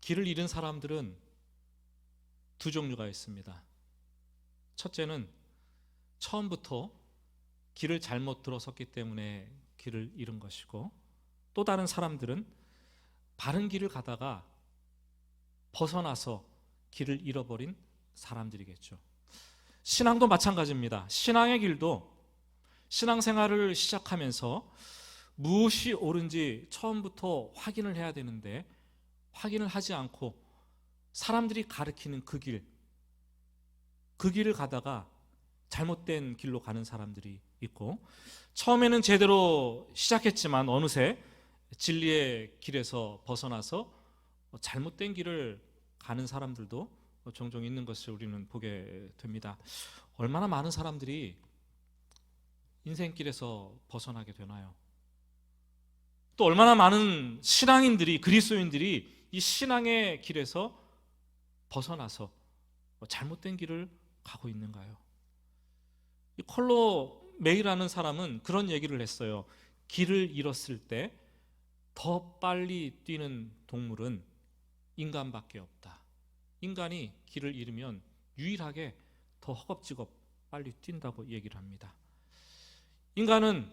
길을 잃은 사람들은 두 종류가 있습니다. 첫째는 처음부터 길을 잘못 들어섰기 때문에 길을 잃은 것이고, 또 다른 사람들은 바른 길을 가다가 벗어나서 길을 잃어버린 사람들이겠죠. 신앙도 마찬가지입니다. 신앙의 길도 신앙생활을 시작하면서 무엇이 옳은지 처음부터 확인을 해야 되는데, 확인을 하지 않고 사람들이 가르치는 그 길을 가다가 잘못된 길로 가는 사람들이 있고, 처음에는 제대로 시작했지만 어느새 진리의 길에서 벗어나서 잘못된 길을 가는 사람들도 종종 있는 것을 우리는 보게 됩니다. 얼마나 많은 사람들이 인생길에서 벗어나게 되나요? 또 얼마나 많은 신앙인들이, 그리스도인들이 이 신앙의 길에서 벗어나서 잘못된 길을 가고 있는가요? 이 콜로 메이라는 사람은 그런 얘기를 했어요. 길을 잃었을 때 더 빨리 뛰는 동물은 인간밖에 없다. 인간이 길을 잃으면 유일하게 더 허겁지겁 빨리 뛴다고 얘기를 합니다. 인간은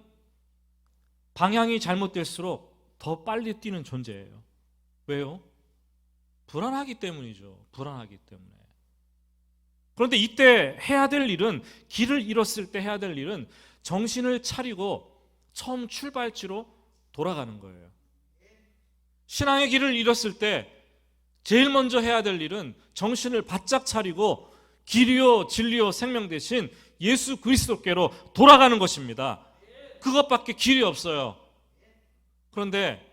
방향이 잘못될수록 더 빨리 뛰는 존재예요. 왜요? 불안하기 때문이죠. 불안하기 때문에. 그런데 이때 해야 될 일은, 길을 잃었을 때 해야 될 일은 정신을 차리고 처음 출발지로 돌아가는 거예요. 신앙의 길을 잃었을 때 제일 먼저 해야 될 일은 정신을 바짝 차리고 길이요 진리요 생명 대신 예수 그리스도께로 돌아가는 것입니다. 그것밖에 길이 없어요. 그런데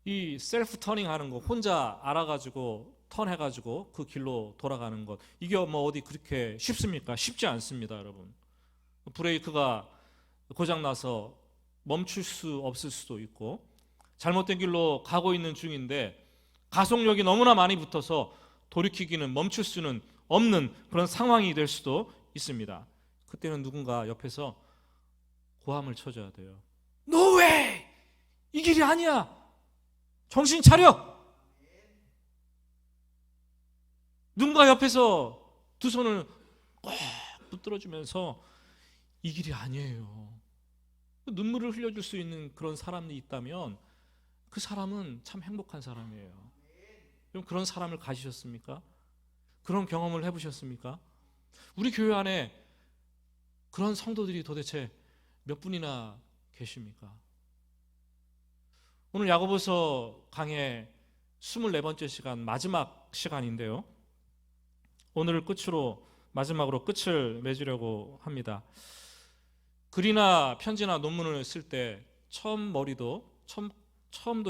이 셀프 터닝 하는 거, 혼자 알아가지고 턴해가지고 그 길로 돌아가는 것, 이게 뭐 어디 그렇게 쉽습니까? 쉽지 않습니다, 여러분. 브레이크가 고장나서 멈출 수 없을 수도 있고, 잘못된 길로 가고 있는 중인데 가속력이 너무나 많이 붙어서 돌이키기는, 멈출 수는 없는 그런 상황이 될 수도 있습니다. 그때는 누군가 옆에서 고함을 쳐줘야 돼요. No way! 이 길이 아니야! 정신 차려! 누군가 옆에서 두 손을 꽉 붙들어주면서 이 길이 아니에요. 눈물을 흘려줄 수 있는 그런 사람이 있다면 그 사람은 참 행복한 사람이에요. 그럼 그런 사람을 가지셨습니까? 그런 경험을 해보셨습니까? 우리 교회 안에 그런 성도들이 도대체 몇 분이나 계십니까? 오늘 야고보서 강의 24번째 시간, 마지막 시간인데요, 오늘을 끝으로, 마지막으로 끝을 맺으려고 합니다. 글이나 편지나 논문을 쓸 때 처음도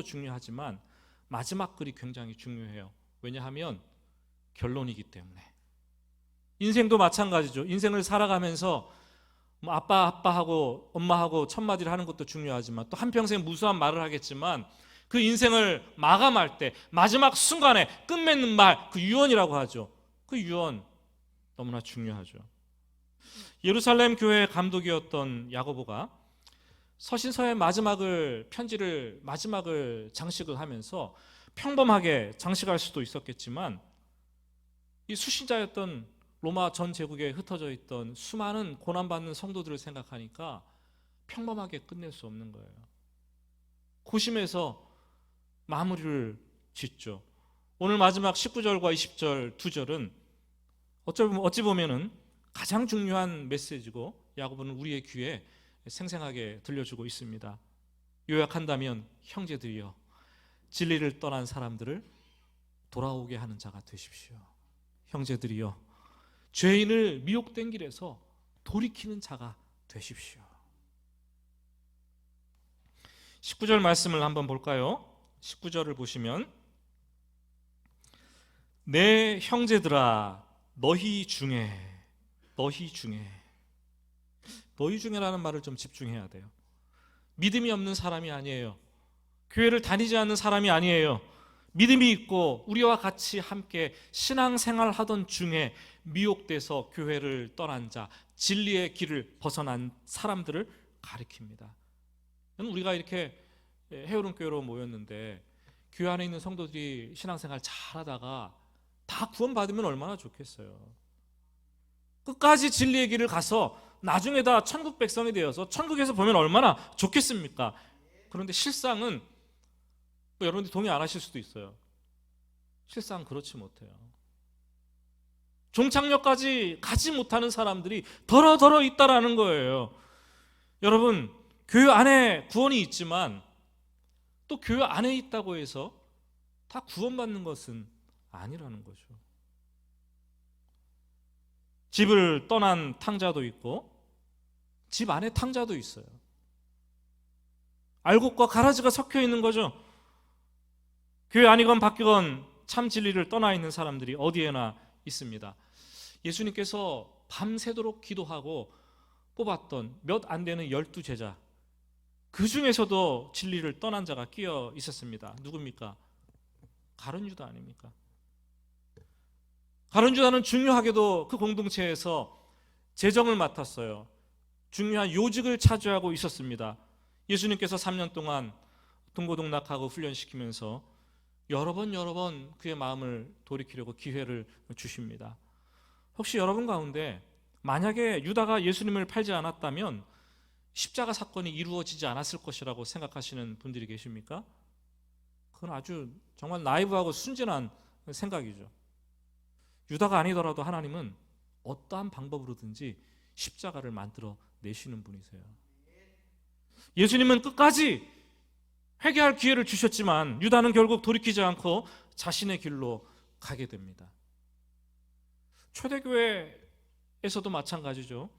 중요하지만 마지막 글이 굉장히 중요해요. 왜냐하면 결론이기 때문에. 인생도 마찬가지죠. 인생을 살아가면서 뭐 아빠하고 엄마하고 첫 마디를 하는 것도 중요하지만, 또 한평생 무수한 말을 하겠지만 그 인생을 마감할 때 마지막 순간에 끝맺는 말, 그 유언이라고 하죠. 그 유언 너무나 중요하죠. 예루살렘 교회 감독이었던 야고보가 서신서의 편지를 마지막을 장식을 하면서 평범하게 장식할 수도 있었겠지만, 이 수신자였던 로마 전 제국에 흩어져 있던 수많은 고난받는 성도들을 생각하니까 평범하게 끝낼 수 없는 거예요. 고심해서 마무리를 짓죠. 오늘 마지막 19절과 20절 두 절은 어찌 보면은 가장 중요한 메시지고, 야고보는 우리의 귀에 생생하게 들려주고 있습니다. 요약한다면, 형제들이여, 진리를 떠난 사람들을 돌아오게 하는 자가 되십시오. 형제들이여, 죄인을 미혹된 길에서 돌이키는 자가 되십시오. 19절 말씀을 한번 볼까요? 19절을 보시면, 내 형제들아, 너희 중에라는 말을 좀 집중해야 돼요. 믿음이 없는 사람이 아니에요. 교회를 다니지 않는 사람이 아니에요. 믿음이 있고 우리와 같이 함께 신앙생활 하던 중에 미혹돼서 교회를 떠난 자, 진리의 길을 벗어난 사람들을 가리킵니다. 우리가 이렇게 해오른 교회로 모였는데 교회 안에 있는 성도들이 신앙생활 잘하다가 다 구원받으면 얼마나 좋겠어요. 끝까지 진리의 길을 가서 나중에 다 천국 백성이 되어서 천국에서 보면 얼마나 좋겠습니까? 그런데 실상은 여러분들이 동의 안 하실 수도 있어요. 실상 그렇지 못해요. 종착역까지 가지 못하는 사람들이 더러더러 있다라는 거예요. 여러분, 교회 안에 구원이 있지만 또 교회 안에 있다고 해서 다 구원받는 것은 아니라는 거죠. 집을 떠난 탕자도 있고 집 안에 탕자도 있어요. 알곡과 가라지가 섞여 있는 거죠. 교회 아니건 밖이건 참 진리를 떠나 있는 사람들이 어디에나 있습니다. 예수님께서 밤새도록 기도하고 뽑았던 몇 안 되는 12제자, 그 중에서도 진리를 떠난 자가 끼어 있었습니다. 누굽니까? 가룟 유다 아닙니까? 가룟 유다는 중요하게도 그 공동체에서 재정을 맡았어요. 중요한 요직을 차지하고 있었습니다. 예수님께서 3년 동안 동고동락하고 훈련시키면서 여러 번 그의 마음을 돌이키려고 기회를 주십니다. 혹시 여러분 가운데 만약에 유다가 예수님을 팔지 않았다면 십자가 사건이 이루어지지 않았을 것이라고 생각하시는 분들이 계십니까? 그건 아주 정말 나이브하고 순진한 생각이죠. 유다가 아니더라도 하나님은 어떠한 방법으로든지 십자가를 만들어 내시는 분이세요. 예수님은 끝까지 회개할 기회를 주셨지만 유다는 결국 돌이키지 않고 자신의 길로 가게 됩니다. 초대교회에서도 마찬가지죠.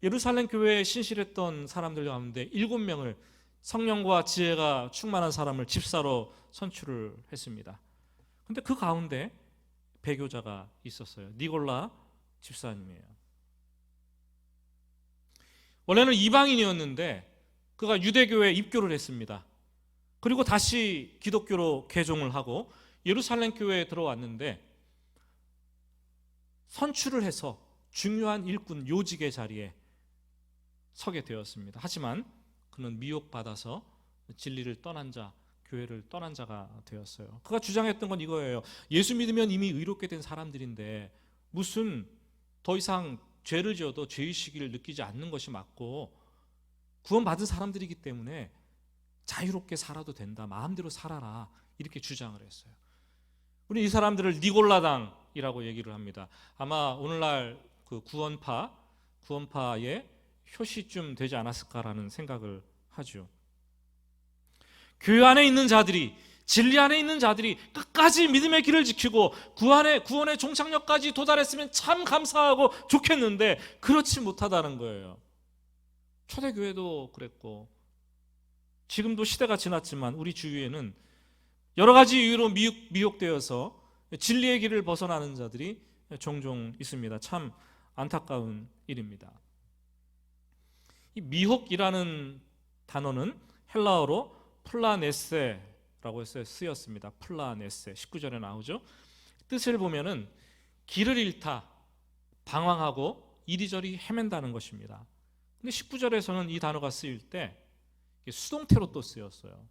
예루살렘 교회에 신실했던 사람들 가운데 7명을 성령과 지혜가 충만한 사람을 집사로 선출을 했습니다. 그런데 그 가운데 배교자가 있었어요. 니골라 집사님이에요. 원래는 이방인이었는데 그가 유대교회에 입교를 했습니다. 그리고 다시 기독교로 개종을 하고 예루살렘 교회에 들어왔는데 선출을 해서 중요한 일꾼 요직의 자리에 서게 되었습니다. 하지만 그는 미혹받아서 진리를 떠난 자, 교회를 떠난 자가 되었어요. 그가 주장했던 건 이거예요. 예수 믿으면 이미 의롭게 된 사람들인데 무슨 더 이상 죄를 지어도 죄의식을 느끼지 않는 것이 맞고 구원받은 사람들이기 때문에 자유롭게 살아도 된다. 마음대로 살아라. 이렇게 주장을 했어요. 우리 이 사람들을 니골라당이라고 얘기를 합니다. 아마 오늘날 그 구원파의 효시쯤 되지 않았을까라는 생각을 하죠. 교회 안에 있는 자들이, 진리 안에 있는 자들이 끝까지 믿음의 길을 지키고 구원의 종착역까지 도달했으면 참 감사하고 좋겠는데 그렇지 못하다는 거예요. 초대교회도 그랬고 지금도 시대가 지났지만 우리 주위에는 여러 가지 이유로 미혹되어서 진리의 길을 벗어나는 자들이 종종 있습니다. 참 안타까운 일입니다. 이 미혹이라는 단어는 헬라어로 플라네세라고 해서 쓰였습니다. 플라네세 19절에 나오죠. 뜻을 보면은 길을 잃다, 방황하고 이리저리 헤맨다는 것입니다. 근데 19절에서는 이 단어가 쓰일 때 수동태로 또 쓰였어요.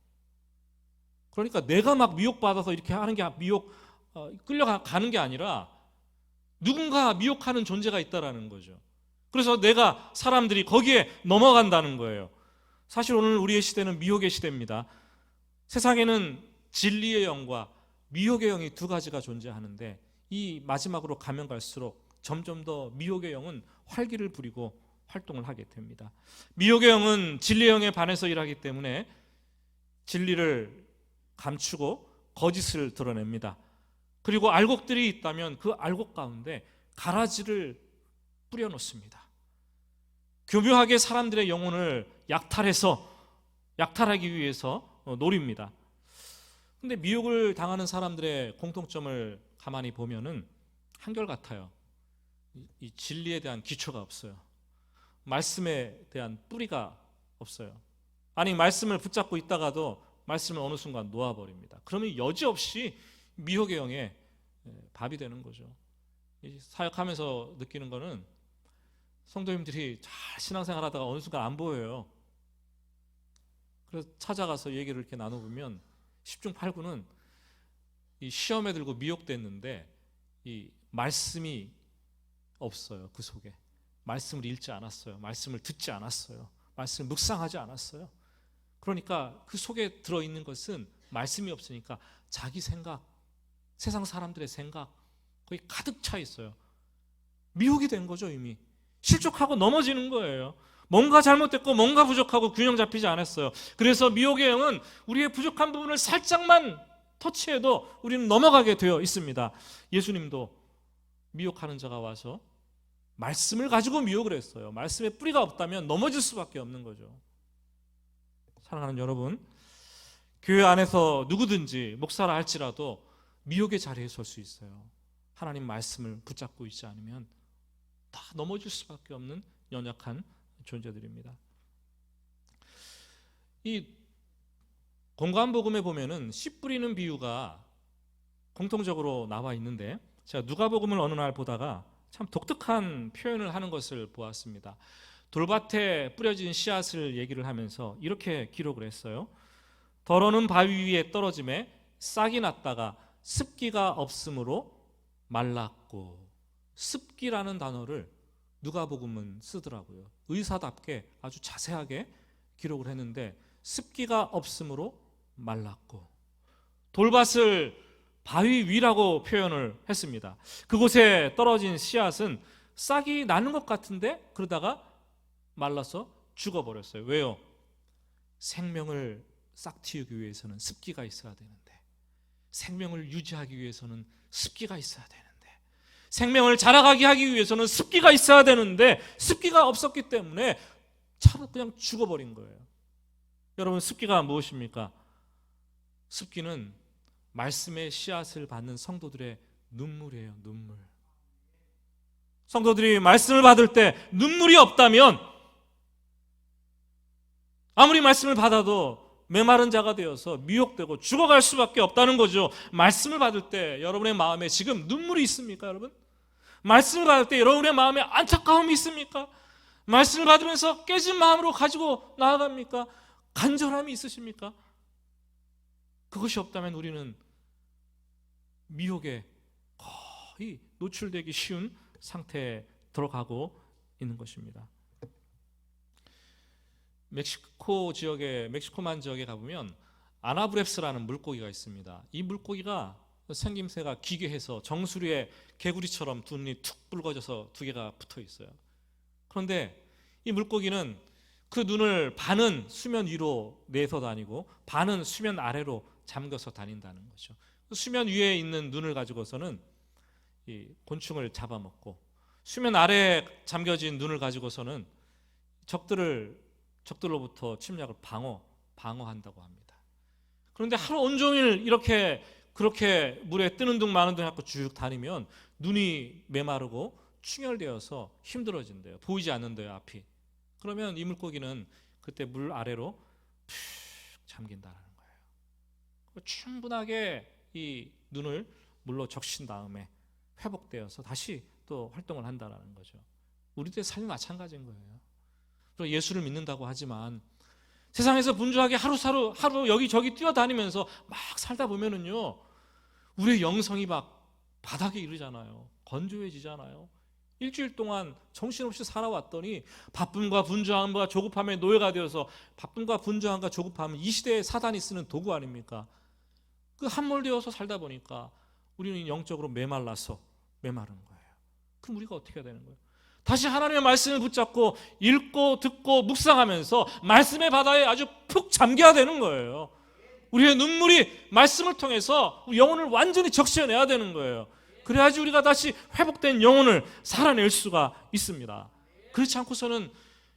그러니까 내가 막 미혹받아서 이렇게 하는 게 끌려가는 게 아니라 누군가 미혹하는 존재가 있다라는 거죠. 그래서 사람들이 거기에 넘어간다는 거예요. 사실 오늘 우리의 시대는 미혹의 시대입니다. 세상에는 진리의 영과 미혹의 영이 두 가지가 존재하는데 이 마지막으로 가면 갈수록 점점 더 미혹의 영은 활기를 부리고 활동을 하게 됩니다. 미혹의 영은 진리의 영에 반해서 일하기 때문에 진리를 감추고 거짓을 드러냅니다. 그리고 알곡들이 있다면 그 알곡 가운데 가라지를 뿌려놓습니다. 교묘하게 사람들의 영혼을 약탈하기 위해서 노립니다. 근데 미혹을 당하는 사람들의 공통점을 가만히 보면은 한결같아요. 이 진리에 대한 기초가 없어요. 말씀에 대한 뿌리가 없어요. 아니 말씀을 붙잡고 있다가도 말씀을 어느 순간 놓아버립니다. 그러면 여지없이 미혹의 영에 밥이 되는 거죠. 사역하면서 느끼는 거는 성도님들이 잘 신앙생활 하다가 어느 순간 안 보여요. 그래서 찾아가서 얘기를 이렇게 나눠보면 10중 8구는 이 시험에 들고 미혹됐는데 이 말씀이 없어요. 그 속에 말씀을 읽지 않았어요. 말씀을 듣지 않았어요. 말씀을 묵상하지 않았어요. 그러니까 그 속에 들어있는 것은 말씀이 없으니까 자기 생각, 세상 사람들의 생각 거기 가득 차 있어요. 미혹이 된 거죠. 이미 실족하고 넘어지는 거예요. 뭔가 잘못됐고 뭔가 부족하고 균형 잡히지 않았어요. 그래서 미혹의 영은 우리의 부족한 부분을 살짝만 터치해도 우리는 넘어가게 되어 있습니다. 예수님도 미혹하는 자가 와서 말씀을 가지고 미혹을 했어요. 말씀에 뿌리가 없다면 넘어질 수밖에 없는 거죠. 사랑하는 여러분, 교회 안에서 누구든지 목사라 할지라도 미혹의 자리에 설 수 있어요. 하나님 말씀을 붙잡고 있지 않으면 다 넘어질 수밖에 없는 연약한 존재들입니다. 이 공관복음에 보면은 씨 뿌리는 비유가 공통적으로 나와 있는데, 제가 누가복음을 어느 날 보다가 참 독특한 표현을 하는 것을 보았습니다. 돌밭에 뿌려진 씨앗을 얘기를 하면서 이렇게 기록을 했어요. 더러는 바위 위에 떨어짐에 싹이 났다가 습기가 없으므로 말랐고, 습기라는 단어를 누가복음은 쓰더라고요. 의사답게 아주 자세하게 기록을 했는데 습기가 없으므로 말랐고, 돌밭을 바위 위라고 표현을 했습니다. 그곳에 떨어진 씨앗은 싹이 나는 것 같은데 그러다가 말라서 죽어버렸어요. 왜요? 생명을 싹 틔우기 위해서는 습기가 있어야 되는데, 생명을 유지하기 위해서는 습기가 있어야 되는데, 생명을 자라가게 하기 위해서는 습기가 있어야 되는데 습기가 없었기 때문에 차로 그냥 죽어버린 거예요. 여러분, 습기가 무엇입니까? 습기는 말씀의 씨앗을 받는 성도들의 눈물이에요. 눈물. 성도들이 말씀을 받을 때 눈물이 없다면 아무리 말씀을 받아도 메마른 자가 되어서 미혹되고 죽어갈 수밖에 없다는 거죠. 말씀을 받을 때 여러분의 마음에 지금 눈물이 있습니까, 여러분? 말씀을 받을 때 여러분의 마음에 안타까움이 있습니까? 말씀을 받으면서 깨진 마음으로 가지고 나아갑니까? 간절함이 있으십니까? 그것이 없다면 우리는 미혹에 거의 노출되기 쉬운 상태에 들어가고 있는 것입니다. 멕시코만 지역에 가보면 아나브랩스라는 물고기가 있습니다. 이 물고기가 생김새가 기괴해서 정수리에 개구리처럼 두 눈이 툭 붉어져서 두 개가 붙어 있어요. 그런데 이 물고기는 그 눈을 반은 수면 위로 내서 다니고 반은 수면 아래로 잠겨서 다닌다는 거죠. 수면 위에 있는 눈을 가지고서는 이 곤충을 잡아먹고, 수면 아래에 잠겨진 눈을 가지고서는 적들로부터 침략을 방어한다고 합니다. 그런데 하루 온종일 그렇게 물에 뜨는 둥 마는 둥 해서 쭉 다니면 눈이 메마르고 충혈되어서 힘들어진대요. 보이지 않는데요, 앞이. 그러면 이 물고기는 그때 물 아래로 푹 잠긴다는 거예요. 충분하게 이 눈을 물로 적신 다음에 회복되어서 다시 또 활동을 한다는 거죠. 우리들의 삶이 마찬가지인 거예요. 예수를 믿는다고 하지만 세상에서 분주하게 하루 여기저기 뛰어다니면서 막 살다 보면은요, 우리의 영성이 막 바닥에 이르잖아요. 건조해지잖아요. 일주일 동안 정신없이 살아왔더니 바쁨과 분주함과 조급함의 노예가 되어서, 바쁨과 분주함과 조급함은 이 시대에 사단이 쓰는 도구 아닙니까? 그 함몰되어서 살다 보니까 우리는 영적으로 메마른 거예요. 그럼 우리가 어떻게 해야 되는 거예요? 다시 하나님의 말씀을 붙잡고 읽고 듣고 묵상하면서 말씀의 바다에 아주 푹 잠겨야 되는 거예요. 우리의 눈물이 말씀을 통해서 영혼을 완전히 적셔내야 되는 거예요. 그래야지 우리가 다시 회복된 영혼을 살아낼 수가 있습니다. 그렇지 않고서는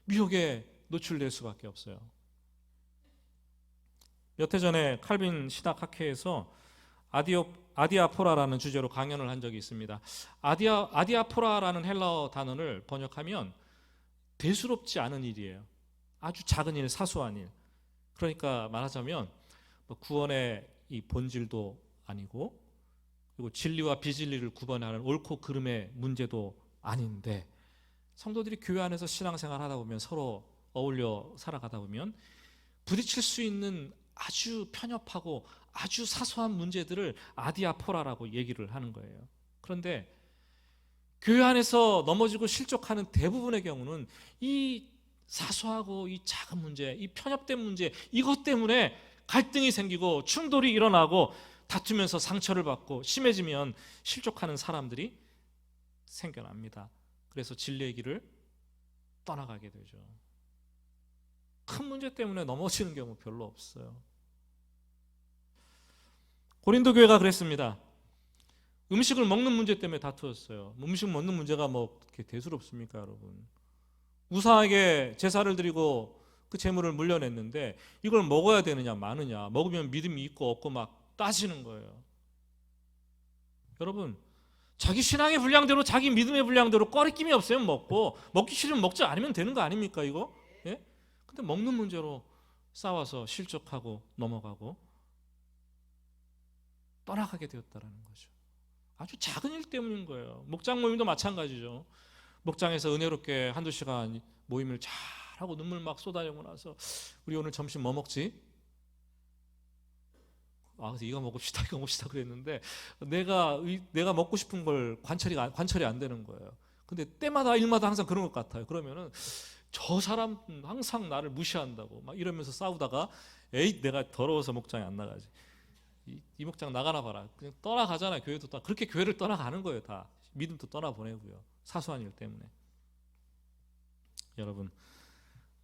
미혹에 노출될 수밖에 없어요. 몇 해 전에 칼빈 신학학회에서 아디아포라라는 주제로 강연을 한 적이 있습니다. 아디아포라라는 헬라어 단어를 번역하면 대수롭지 않은 일이에요. 아주 작은 일, 사소한 일. 그러니까 말하자면 구원의 이 본질도 아니고, 그리고 진리와 비진리를 구분하는 옳고 그름의 문제도 아닌데, 성도들이 교회 안에서 신앙생활 하다 보면, 서로 어울려 살아가다 보면 부딪힐 수 있는 아주 편협하고 아주 사소한 문제들을 아디아포라라고 얘기를 하는 거예요. 그런데 교회 안에서 넘어지고 실족하는 대부분의 경우는 이 사소하고 이 작은 문제, 이 편협된 문제, 이것 때문에 갈등이 생기고 충돌이 일어나고 다투면서 상처를 받고 심해지면 실족하는 사람들이 생겨납니다. 그래서 진리의 길을 떠나가게 되죠. 큰 문제 때문에 넘어지는 경우 별로 없어요. 고린도 교회가 그랬습니다. 음식을 먹는 문제 때문에 다투었어요. 음식 먹는 문제가 뭐 그렇게 대수롭습니까, 여러분? 우상에게 제사를 드리고 그 재물을 물려냈는데 이걸 먹어야 되느냐 마느냐, 먹으면 믿음이 있고 없고 막 따지는 거예요. 여러분, 자기 신앙의 분량대로, 자기 믿음의 분량대로 꺼리낌이 없으면 먹고, 먹기 싫으면 먹지 않으면 되는 거 아닙니까, 이거? 예? 근데 먹는 문제로 싸워서 실족하고 넘어가고 떠나가게 되었다라는 거죠. 아주 작은 일 때문인 거예요. 목장 모임도 마찬가지죠. 목장에서 은혜롭게 한두 시간 모임을 잘 하고 눈물 막 쏟아내고 나서 우리 오늘 점심 뭐 먹지? 그래서 이거 먹읍시다, 이거 먹읍시다 그랬는데 내가 먹고 싶은 걸 관철이 안 되는 거예요. 근데 때마다 일마다 항상 그런 것 같아요. 그러면은 저 사람 항상 나를 무시한다고 막 이러면서 싸우다가 에이, 내가 더러워서 목장에 안 나가지. 이 목장 나가나 봐라. 그냥 떠나가잖아요. 교회도 그렇게 교회를 떠나가는 거예요. 다 믿음도 떠나보내고요. 사소한 일 때문에. 여러분,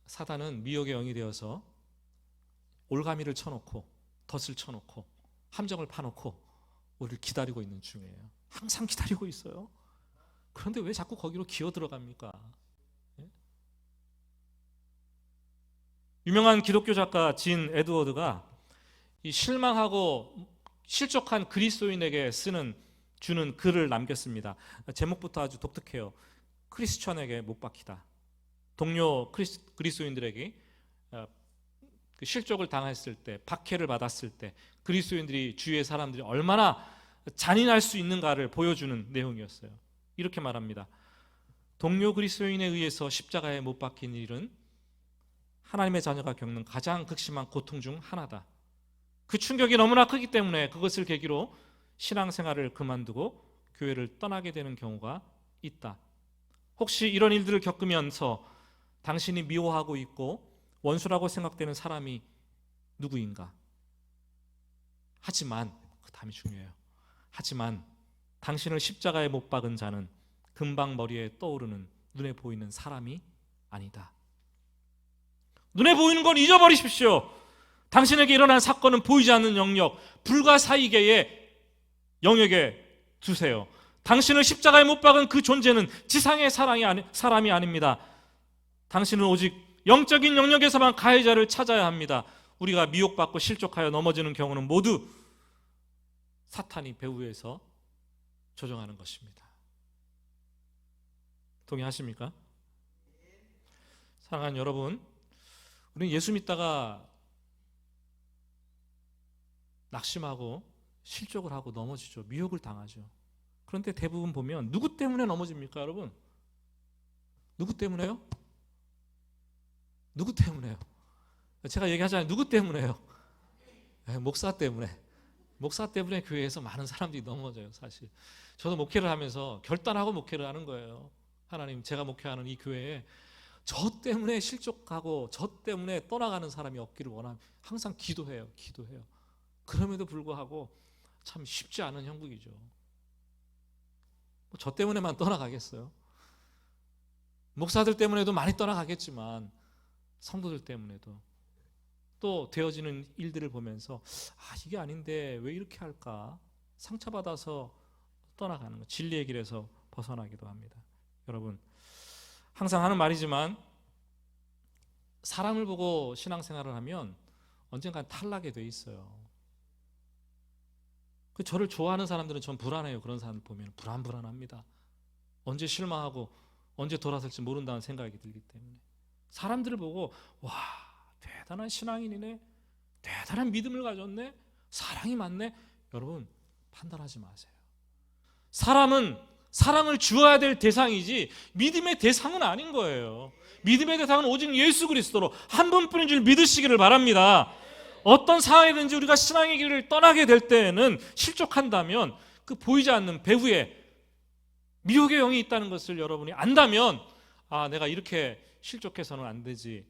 사단은 미혹의 영이 되어서 올가미를 쳐놓고 덫을 쳐놓고 함정을 파놓고 우리를 기다리고 있는 중이에요. 항상 기다리고 있어요. 그런데 왜 자꾸 거기로 기어 들어갑니까? 예? 유명한 기독교 작가 진 에드워드가 이 실망하고 실족한 그리스도인에게 주는 글을 남겼습니다. 제목부터 아주 독특해요. 크리스천에게 못 박히다. 동료 그리스도인들에게 그 실족을 당했을 때, 박해를 받았을 때 그리스도인들이, 주위의 사람들이 얼마나 잔인할 수 있는가를 보여주는 내용이었어요. 이렇게 말합니다. 동료 그리스도인에 의해서 십자가에 못 박힌 일은 하나님의 자녀가 겪는 가장 극심한 고통 중 하나다. 그 충격이 너무나 크기 때문에 그것을 계기로 신앙생활을 그만두고 교회를 떠나게 되는 경우가 있다. 혹시 이런 일들을 겪으면서 당신이 미워하고 있고 원수라고 생각되는 사람이 누구인가? 하지만, 그 다음이 중요해요. 하지만 당신을 십자가에 못 박은 자는 금방 머리에 떠오르는 눈에 보이는 사람이 아니다. 눈에 보이는 건 잊어버리십시오. 당신에게 일어난 사건은 보이지 않는 영역, 불가사의계의 영역에 두세요. 당신을 십자가에 못 박은 그 존재는 지상의 사람이 아닙니다. 당신은 오직 영적인 영역에서만 가해자를 찾아야 합니다. 우리가 미혹받고 실족하여 넘어지는 경우는 모두 사탄이 배후에서 조종하는 것입니다. 동의하십니까? 사랑하는 여러분, 우리는 예수 믿다가 낙심하고 실족을 하고 넘어지죠. 미혹을 당하죠. 그런데 대부분 보면 누구 때문에 넘어집니까, 여러분? 누구 때문에요? 누구 때문에요? 제가 얘기하잖아요. 누구 때문에요? 목사 때문에. 목사 때문에 교회에서 많은 사람들이 넘어져요, 사실. 저도 목회를 하면서 결단하고 목회를 하는 거예요. 하나님, 제가 목회하는 이 교회에 저 때문에 실족하고 저 때문에 떠나가는 사람이 없기를 원하면 항상 기도해요. 그럼에도 불구하고 참 쉽지 않은 형국이죠. 저 때문에만 떠나가겠어요? 목사들 때문에도 많이 떠나가겠지만 성도들 때문에도 또 되어지는 일들을 보면서 이게 아닌데 왜 이렇게 할까? 상처받아서 떠나가는 것, 진리의 길에서 벗어나기도 합니다. 여러분, 항상 하는 말이지만 사람을 보고 신앙생활을 하면 언젠간 탈락이 돼 있어요. 저를 좋아하는 사람들은 전 불안해요. 그런 사람들 보면 불안합니다. 언제 실망하고 언제 돌아설지 모른다는 생각이 들기 때문에. 사람들을 보고 와, 대단한 신앙인이네, 대단한 믿음을 가졌네, 사랑이 많네. 여러분, 판단하지 마세요. 사람은 사랑을 주어야 될 대상이지 믿음의 대상은 아닌 거예요. 믿음의 대상은 오직 예수 그리스도로 한 분뿐인 줄 믿으시기를 바랍니다. 어떤 상황이든지 우리가 신앙의 길을 떠나게 될 때에는 실족한다면 그 보이지 않는 배후에 미혹의 영이 있다는 것을 여러분이 안다면 내가 이렇게 실족해서는 안 되지,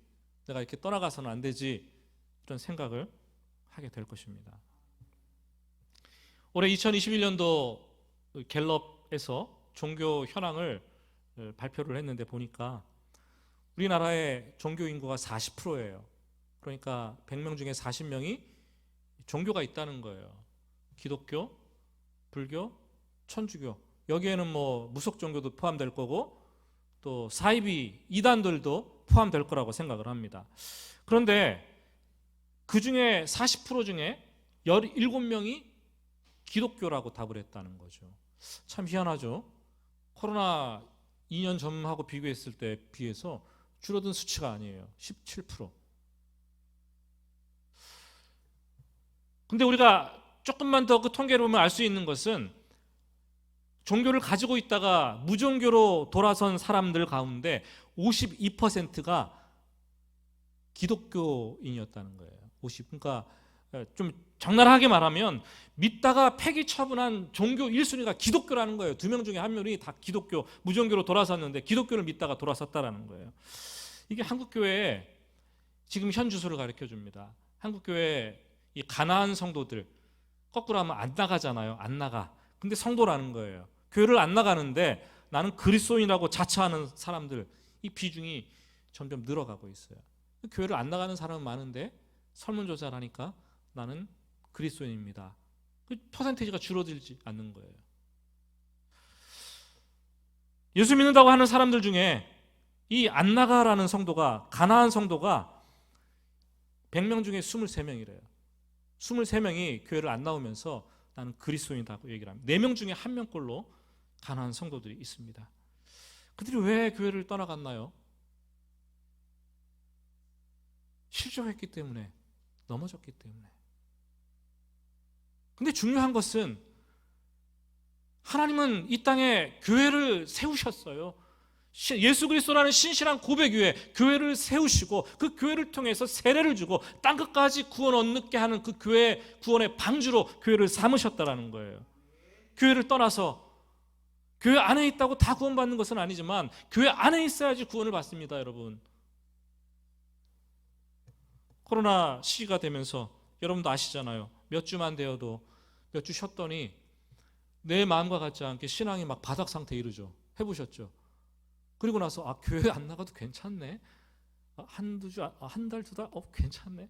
내가 이렇게 떠나가서는 안 되지, 이런 생각을 하게 될 것입니다. 올해 2021년도 갤럽에서 종교 현황을 발표를 했는데 보니까 우리나라의 종교 인구가 40%예요. 그러니까 100명 중에 40명이 종교가 있다는 거예요. 기독교, 불교, 천주교. 여기에는 뭐 무속 종교도 포함될 거고 또 사이비 이단들도 포함될 거라고 생각을 합니다. 그런데 그 중에 40% 중에 17명이 기독교라고 답을 했다는 거죠. 참 희한하죠. 코로나 2년 전하고 비교했을 때 비해서 줄어든 수치가 아니에요. 17%. 근데 우리가 조금만 더 그 통계를 보면 알 수 있는 것은 종교를 가지고 있다가 무종교로 돌아선 사람들 가운데 52%가 기독교인이었다는 거예요. 그러니까 좀 적나라하게 말하면 믿다가 폐기 처분한 종교 1순위가 기독교라는 거예요. 2명 중에 1명이 다 기독교, 무종교로 돌아섰는데 기독교를 믿다가 돌아섰다라는 거예요. 이게 한국교회의 지금 현 주소를 가르쳐 줍니다. 한국교회 이 가난한 성도들 거꾸로 하면 안 나가잖아요. 안 나가. 근데 성도라는 거예요. 교회를 안 나가는데 나는 그리스도인이라고 자처하는 사람들, 이 비중이 점점 늘어가고 있어요. 교회를 안 나가는 사람은 많은데 설문조사를 하니까 나는 그리스도인입니다. 그 퍼센테이지가 줄어들지 않는 거예요. 예수 믿는다고 하는 사람들 중에 이 안 나가라는 성도가, 가난한 성도가 100명 중에 23명이래요. 23명이 교회를 안 나오면서 나는 그리스도인이라고 얘기를 합니다. 4명 중에 1명꼴로 가난한 성도들이 있습니다. 그들이 왜 교회를 떠나갔나요? 실족했기 때문에, 넘어졌기 때문에. 근데 중요한 것은 하나님은 이 땅에 교회를 세우셨어요. 예수 그리스도라는 신실한 고백 위에 교회를 세우시고 그 교회를 통해서 세례를 주고 땅끝까지 구원 얻게 하는 그 교회 구원의 방주로 교회를 삼으셨다라는 거예요. 교회를 떠나서 교회 안에 있다고 다 구원받는 것은 아니지만 교회 안에 있어야지 구원을 받습니다, 여러분. 코로나 시기가 되면서 여러분도 아시잖아요. 몇 주만 되어도 몇 주 쉬었더니 내 마음과 같지 않게 신앙이 막 바닥 상태에 이르죠. 해보셨죠? 그리고 나서 교회 안 나가도 괜찮네. 한두 주, 한 달, 2달, 괜찮네.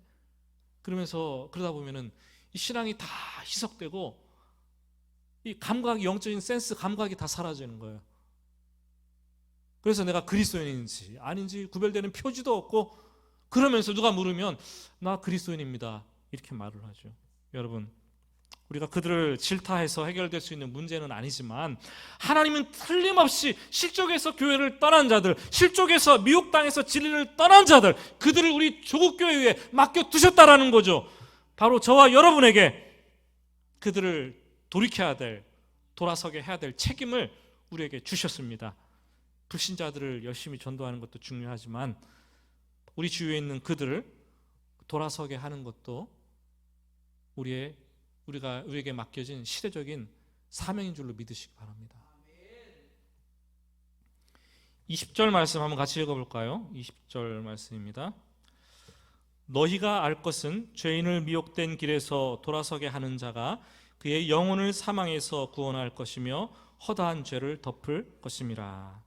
그러면서 그러다 보면은 이 신앙이 다 희석되고 이 감각, 영적인 센스 감각이 다 사라지는 거예요. 그래서 내가 그리스도인인지 아닌지 구별되는 표지도 없고 그러면서 누가 물으면 나 그리스도인입니다. 이렇게 말을 하죠. 여러분, 우리가 그들을 질타해서 해결될 수 있는 문제는 아니지만 하나님은 틀림없이 실족에서 교회를 떠난 자들, 실족에서 미혹당해서 진리를 떠난 자들, 그들을 우리 조국교회에 맡겨두셨다라는 거죠. 바로 저와 여러분에게 그들을 돌이켜야 될, 돌아서게 해야 될 책임을 우리에게 주셨습니다. 불신자들을 열심히 전도하는 것도 중요하지만 우리 주위에 있는 그들을 돌아서게 하는 것도 우리에게 맡겨진 시대적인 사명인 줄로 믿으시기 바랍니다. 20절 말씀 한번 같이 읽어볼까요? 20절 말씀입니다. 너희가 알 것은 죄인을 미혹된 길에서 돌아서게 하는 자가 그의 영혼을 사망에서 구원할 것이며 허다한 죄를 덮을 것임이라.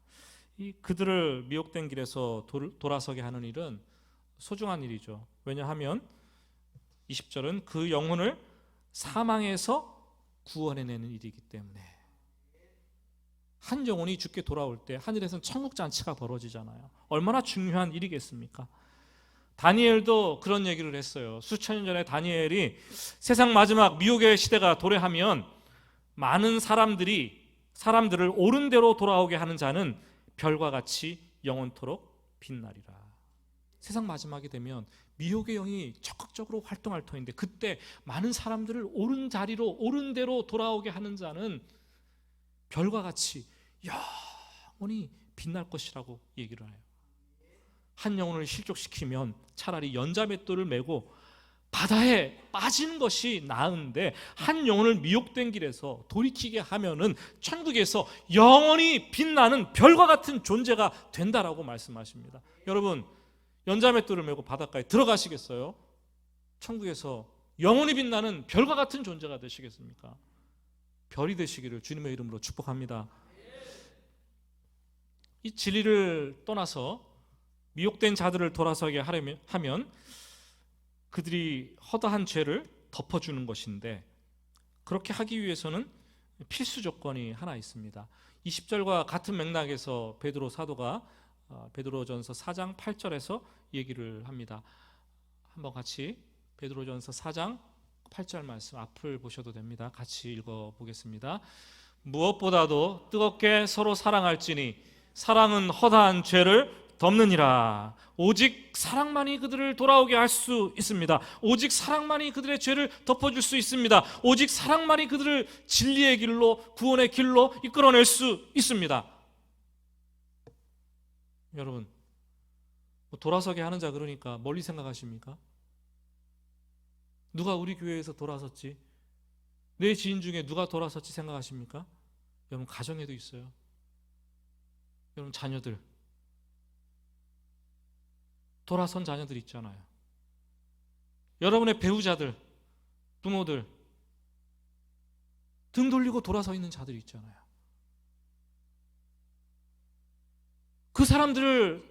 이 그들을 미혹된 길에서 돌아서게 하는 일은 소중한 일이죠. 왜냐하면 20절은 그 영혼을 사망에서 구원해내는 일이기 때문에. 한 영혼이 죽게 돌아올 때 하늘에서는 천국잔치가 벌어지잖아요. 얼마나 중요한 일이겠습니까? 다니엘도 그런 얘기를 했어요. 수천 년 전에 다니엘이 세상 마지막 미혹의 시대가 도래하면 많은 사람들을 옳은 대로 돌아오게 하는 자는 별과 같이 영원토록 빛나리라. 세상 마지막이 되면 미혹의 영이 적극적으로 활동할 터인데 그때 많은 사람들을 옳은 자리로 옳은 대로 돌아오게 하는 자는 별과 같이 영원히 빛날 것이라고 얘기를 해요. 한 영혼을 실족시키면 차라리 연자맷돌을 메고 바다에 빠지는 것이 나은데 한 영혼을 미혹된 길에서 돌이키게 하면은 천국에서 영원히 빛나는 별과 같은 존재가 된다라고 말씀하십니다. 여러분, 연자맷돌을 메고 바닷가에 들어가시겠어요? 천국에서 영원히 빛나는 별과 같은 존재가 되시겠습니까? 별이 되시기를 주님의 이름으로 축복합니다. 이 진리를 떠나서 미혹된 자들을 돌아서게 하면 그들이 허다한 죄를 덮어주는 것인데, 그렇게 하기 위해서는 필수 조건이 하나 있습니다. 20절과 같은 맥락에서 베드로 사도가 베드로전서 4장 8절에서 얘기를 합니다. 한번 같이 베드로전서 4장 8절 말씀 앞을 보셔도 됩니다. 같이 읽어보겠습니다. 무엇보다도 뜨겁게 서로 사랑할지니 사랑은 허다한 죄를 덮느니라. 오직 사랑만이 그들을 돌아오게 할 수 있습니다. 오직 사랑만이 그들의 죄를 덮어줄 수 있습니다. 오직 사랑만이 그들을 진리의 길로, 구원의 길로 이끌어낼 수 있습니다. 여러분, 돌아서게 하는 자 그러니까 멀리 생각하십니까? 누가 우리 교회에서 돌아섰지? 내 지인 중에 누가 돌아섰지 생각하십니까? 여러분, 가정에도 있어요. 여러분, 자녀들, 돌아선 자녀들 있잖아요. 여러분의 배우자들, 부모들, 등 돌리고 돌아서 있는 자들이 있잖아요. 그 사람들을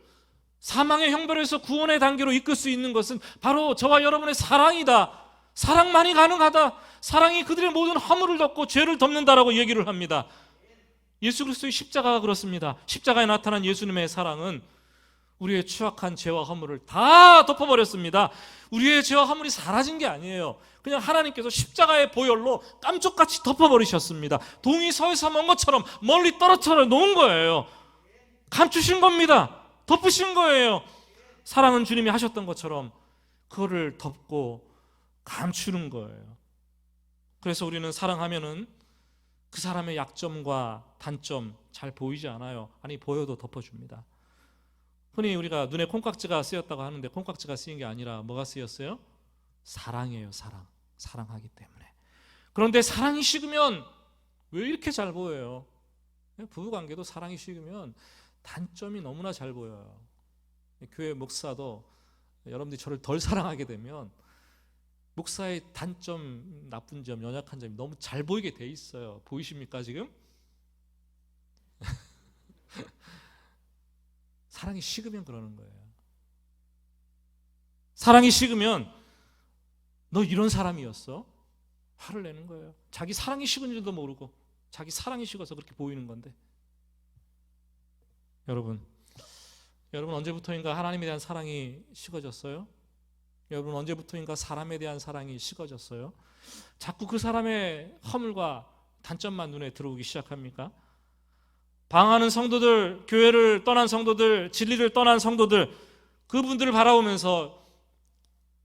사망의 형벌에서 구원의 단계로 이끌 수 있는 것은 바로 저와 여러분의 사랑이다. 사랑만이 가능하다. 사랑이 그들의 모든 허물을 덮고 죄를 덮는다라고 얘기를 합니다. 예수 그리스도의 십자가가 그렇습니다. 십자가에 나타난 예수님의 사랑은 우리의 추악한 죄와 허물을 다 덮어버렸습니다. 우리의 죄와 허물이 사라진 게 아니에요. 그냥 하나님께서 십자가의 보혈로 깜짝같이 덮어버리셨습니다. 동이 서에서 먼 것처럼 멀리 떨어뜨려 놓은 거예요. 감추신 겁니다. 덮으신 거예요. 사랑은 주님이 하셨던 것처럼 그거를 덮고 감추는 거예요. 그래서 우리는 사랑하면은 그 사람의 약점과 단점 잘 보이지 않아요. 아니, 보여도 덮어줍니다. 흔히 우리가 눈에 콩깍지가 쓰였다고 하는데 콩깍지가 쓰인 게 아니라 뭐가 쓰였어요? 사랑이에요. 사랑하기 때문에. 그런데 사랑이 식으면 왜 이렇게 잘 보여요? 부부관계도 사랑이 식으면 단점이 너무나 잘 보여요. 교회 목사도 여러분들이 저를 덜 사랑하게 되면 목사의 단점, 나쁜 점, 연약한 점이 너무 잘 보이게 돼 있어요. 보이십니까 지금? 사랑이 식으면 그러는 거예요. 사랑이 식으면 너 이런 사람이었어? 화를 내는 거예요. 자기 사랑이 식은 줄도 모르고 자기 사랑이 식어서 그렇게 보이는 건데. 여러분 언제부터인가 하나님에 대한 사랑이 식어졌어요? 여러분 언제부터인가 사람에 대한 사랑이 식어졌어요? 자꾸 그 사람의 허물과 단점만 눈에 들어오기 시작합니까? 방황하는 성도들, 교회를 떠난 성도들, 진리를 떠난 성도들, 그분들을 바라보면서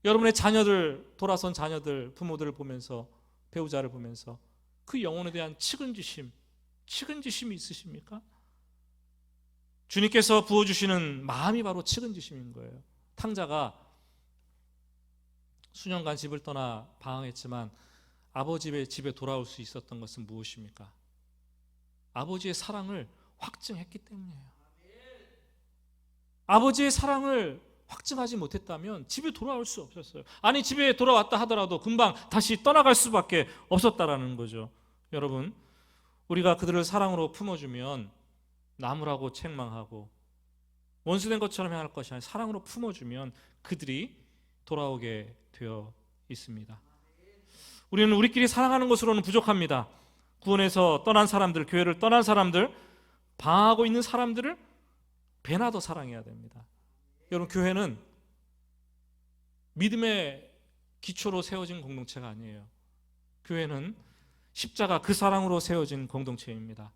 여러분의 자녀들, 돌아선 자녀들, 부모들을 보면서, 배우자를 보면서 그 영혼에 대한 측은지심이 있으십니까? 주님께서 부어주시는 마음이 바로 측은지심인 거예요. 탕자가 수년간 집을 떠나 방황했지만 아버지의 집에 돌아올 수 있었던 것은 무엇입니까? 아버지의 사랑을 확증했기 때문이에요. 아버지의 사랑을 확증하지 못했다면 집에 돌아올 수 없었어요. 아니, 집에 돌아왔다 하더라도 금방 다시 떠나갈 수밖에 없었다라는 거죠. 여러분, 우리가 그들을 사랑으로 품어주면 나무라고 책망하고 원수된 것처럼 행할 것이 아니라 사랑으로 품어주면 그들이 돌아오게 되어 있습니다. 우리는 우리끼리 사랑하는 것으로는 부족합니다. 구원에서 떠난 사람들, 교회를 떠난 사람들, 방황하고 있는 사람들을 배나 더 사랑해야 됩니다. 여러분, 교회는 믿음의 기초로 세워진 공동체가 아니에요. 교회는 십자가 그 사랑으로 세워진 공동체입니다.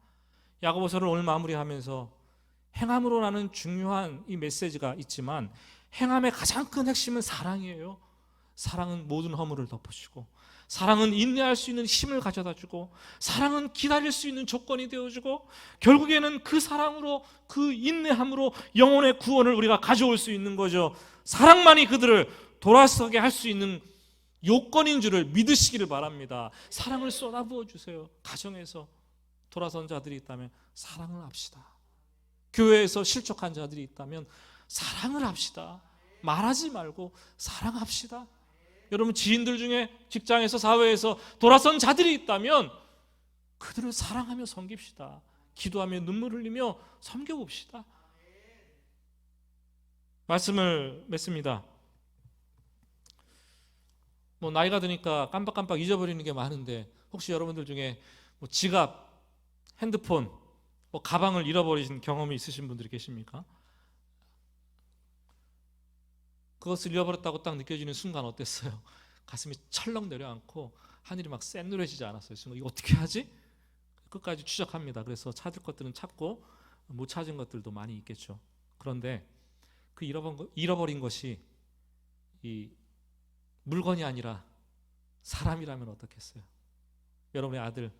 야고보서를 오늘 마무리하면서 행함으로라는 중요한 이 메시지가 있지만 행함의 가장 큰 핵심은 사랑이에요. 사랑은 모든 허물을 덮어주고, 사랑은 인내할 수 있는 힘을 가져다주고, 사랑은 기다릴 수 있는 조건이 되어주고, 결국에는 그 사랑으로, 그 인내함으로 영혼의 구원을 우리가 가져올 수 있는 거죠. 사랑만이 그들을 돌아서게 할 수 있는 요건인 줄을 믿으시기를 바랍니다. 사랑을 쏟아부어 주세요. 가정에서 돌아선 자들이 있다면 사랑을 합시다. 교회에서 실족한 자들이 있다면 사랑을 합시다. 말하지 말고 사랑합시다. 여러분, 지인들 중에 직장에서 사회에서 돌아선 자들이 있다면 그들을 사랑하며 섬깁시다. 기도하며 눈물 흘리며 섬겨봅시다. 말씀을 맺습니다. 나이가 드니까 깜빡깜빡 잊어버리는 게 많은데, 혹시 여러분들 중에 지갑, 핸드폰, 가방을 잃어버리신 경험이 있으신 분들이 계십니까? 그것을 잃어버렸다고 딱 느껴지는 순간 어땠어요? 가슴이 철렁 내려앉고 하늘이 막 쎄누래지지 않았어요? 이거 어떻게 하지? 끝까지 추적합니다. 그래서 찾을 것들은 찾고 못 찾은 것들도 많이 있겠죠. 그런데 그 잃어버린 것이 이 물건이 아니라 사람이라면 어떻겠어요? 여러분의 아들,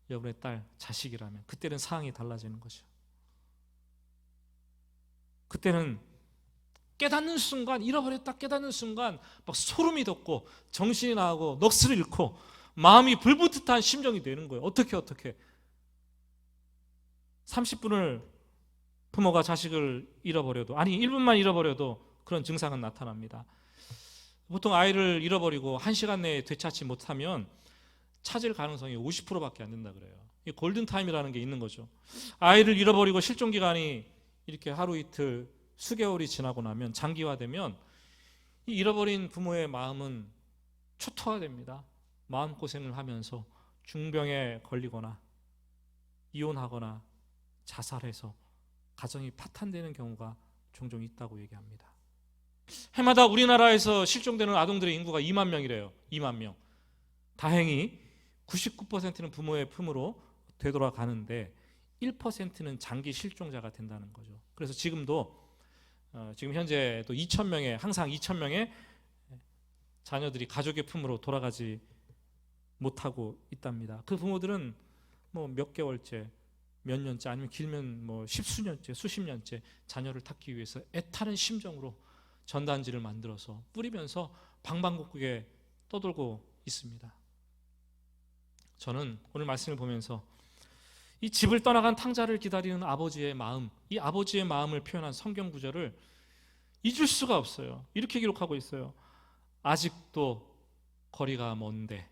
여러분의 딸, 자식이라면 그때는 상황이 달라지는 거죠. 그때는 깨닫는 순간, 잃어버렸다 깨닫는 순간 막 소름이 돋고 정신이 나가고 넋을 잃고 마음이 불붙듯한 심정이 되는 거예요. 어떻게 30분을 부모가 자식을 잃어버려도, 아니 1분만 잃어버려도 그런 증상은 나타납니다. 보통 아이를 잃어버리고 1시간 내에 되찾지 못하면 찾을 가능성이 50%밖에 안 된다 그래요. 이 골든타임이라는 게 있는 거죠. 아이를 잃어버리고 실종 기간이 이렇게 하루 이틀 수개월이 지나고 나면 장기화되면 이 잃어버린 부모의 마음은 초토화됩니다. 마음고생을 하면서 중병에 걸리거나 이혼하거나 자살해서 가정이 파탄되는 경우가 종종 있다고 얘기합니다. 해마다 우리나라에서 실종되는 아동들의 인구가 2만 명이래요. 2만 명. 다행히 99%는 부모의 품으로 되돌아가는데 1%는 장기 실종자가 된다는 거죠. 그래서 지금 현재 또 2,000명의 항상 2,000명의 자녀들이 가족의 품으로 돌아가지 못하고 있답니다. 그 부모들은 몇 개월째, 몇 년째, 아니면 길면 십수년째, 수십 년째 자녀를 찾기 위해서 애타는 심정으로 전단지를 만들어서 뿌리면서 방방곡곡에 떠돌고 있습니다. 저는 오늘 말씀을 보면서 이 집을 떠나간 탕자를 기다리는 아버지의 마음, 이 아버지의 마음을 표현한 성경 구절을 잊을 수가 없어요. 이렇게 기록하고 있어요. 아직도 거리가 먼데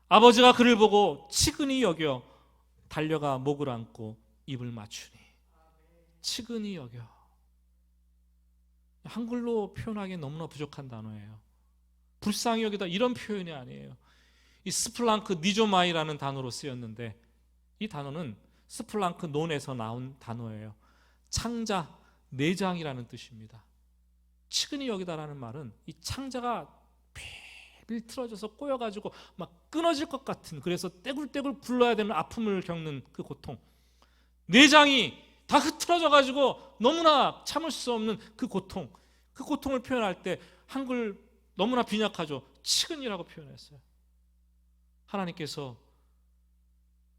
아버지가 그를 보고 치근히 여겨 달려가 목을 안고 입을 맞추니. 치근히 여겨. 한글로 표현하기에 너무나 부족한 단어예요. 불쌍히 여기다, 이런 표현이 아니에요. 이 스플랑크 니조마이라는 단어로 쓰였는데, 이 단어는 스플랑크 논에서 나온 단어예요. 창자, 내장이라는 뜻입니다. 치근히 여기다라는 말은 이 창자가 빌틀어져서 꼬여가지고 막 끊어질 것 같은, 그래서 떼굴떼굴 굴러야 되는 아픔을 겪는 그 고통, 내장이 다 흐트러져가지고 너무나 참을 수 없는 그 고통을 표현할 때 한글 너무나 빈약하죠. 치근이라고 표현했어요. 하나님께서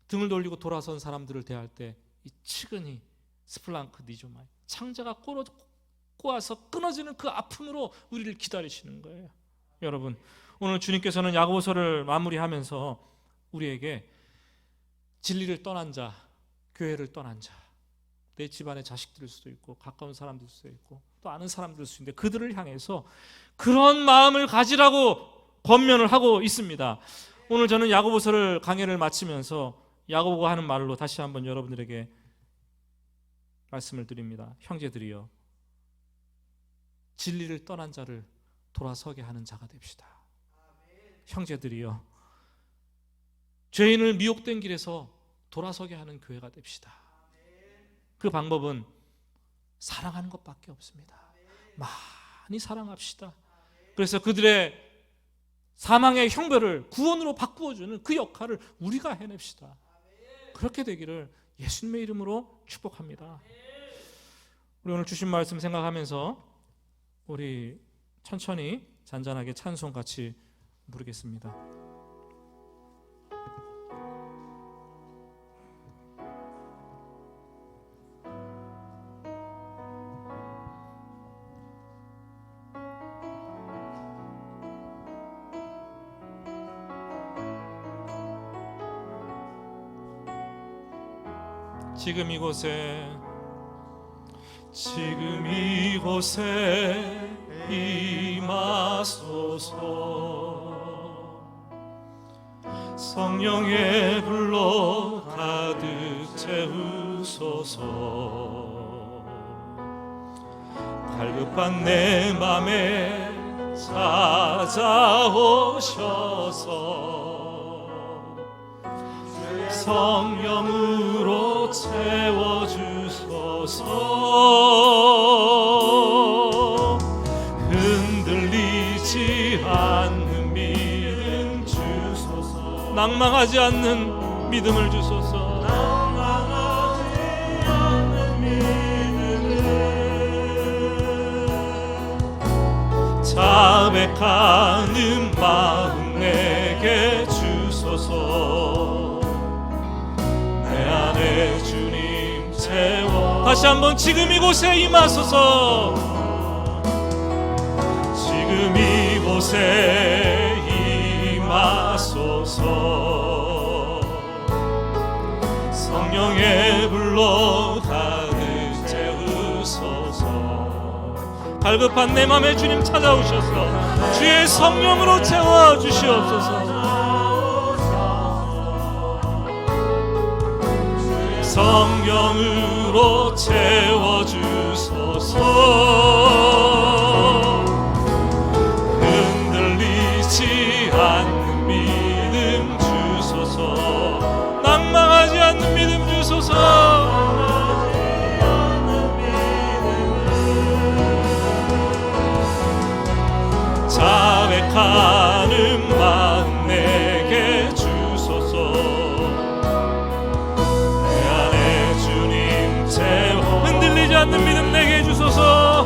등을 돌리고 돌아선 사람들을 대할 때 이 치근히, 스플랑크 니조마이, 창자가 꼬아서 끊어지는 그 아픔으로 우리를 기다리시는 거예요. 여러분, 오늘 주님께서는 야고보서를 마무리하면서 우리에게 진리를 떠난 자, 교회를 떠난 자, 내 집안의 자식들일 수도 있고 가까운 사람들 수도 있고 또 아는 사람들일 수도 있는데 그들을 향해서 그런 마음을 가지라고 권면을 하고 있습니다. 오늘 저는 야고보서를 강해를 마치면서 야고보가 하는 말로 다시 한번 여러분들에게 말씀을 드립니다. 형제들이여, 진리를 떠난 자를 돌아서게 하는 자가 됩시다. 형제들이여, 죄인을 미혹된 길에서 돌아서게 하는 교회가 됩시다. 그 방법은 사랑하는 것밖에 없습니다. 많이 사랑합시다. 그래서 그들의 사망의 형벌을 구원으로 바꾸어주는 그 역할을 우리가 해냅시다. 그렇게 되기를 예수님의 이름으로 축복합니다. 우리 오늘 주신 말씀 생각하면서 우리 천천히 잔잔하게 찬송 같이 부르겠습니다. 지금 이곳에 임하소서. 성령의 불로 가득 채우소서. 갈급한 내 맘에 찾아오셔서 성령으로 채워주소서. 흔들리지 않는 믿음 주소서. 낭망하지 않는 믿음을 주소서. 자백하는 마음 내게 주소서. 내 안에 주님 채워. 다시 한번 지금 이곳에 임하소서. 지금 이곳에 임하소서. 성령의 불로 가득 채우소서. 갈급한 내 맘에 주님 찾아오셔서 주의 성령으로 채워주시옵소서. 성령으로 채워주소서. 흔들리지 않는 믿음 주소서. 낭망하지 않는 믿음 주소서. 자백하는 마음 내게 주소서. 내 안에 주님 채워. 흔들리지 않는 믿음 내게 주소서.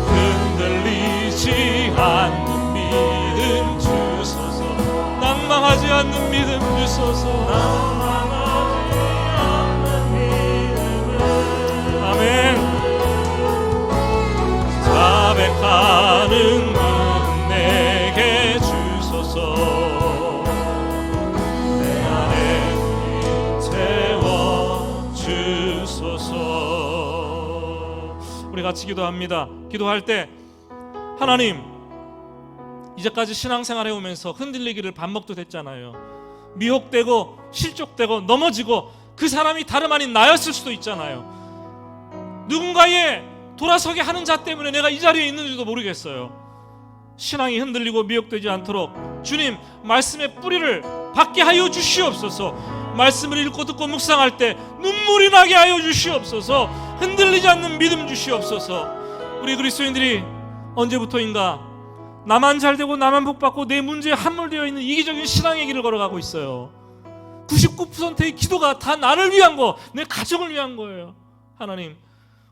흔들리지 않는 믿음 주소서. 낭망하지 않는 믿음 주소서. 아멘. 자백하는 마음 내게 주소서. 내 안에 채워 주소서. 우리 같이 기도합니다. 기도할 때 하나님, 이제까지 신앙생활 해오면서 흔들리기를 밥 먹듯 했잖아요. 미혹되고 실족되고 넘어지고 그 사람이 다름 아닌 나였을 수도 있잖아요. 누군가의 돌아서게 하는 자 때문에 내가 이 자리에 있는지도 모르겠어요. 신앙이 흔들리고 미혹되지 않도록 주님 말씀의 뿌리를 받게 하여 주시옵소서. 말씀을 읽고 듣고 묵상할 때 눈물이 나게 하여 주시옵소서. 흔들리지 않는 믿음 주시옵소서. 우리 그리스도인들이 언제부터인가 나만 잘되고 나만 복받고 내 문제에 함몰되어 있는 이기적인 신앙의 길을 걸어가고 있어요. 99%의 기도가 다 나를 위한 거, 내 가정을 위한 거예요. 하나님,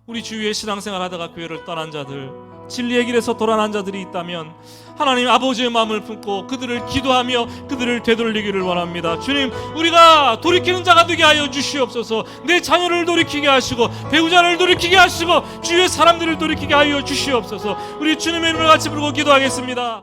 우리 주위에 신앙생활 하다가 교회를 떠난 자들, 진리의 길에서 돌아난 자들이 있다면 하나님 아버지의 마음을 품고 그들을 기도하며 그들을 되돌리기를 원합니다. 주님, 우리가 돌이키는 자가 되게 하여 주시옵소서. 내 자녀를 돌이키게 하시고 배우자를 돌이키게 하시고 주위의 사람들을 돌이키게 하여 주시옵소서. 우리 주님의 이름을 같이 부르고 기도하겠습니다.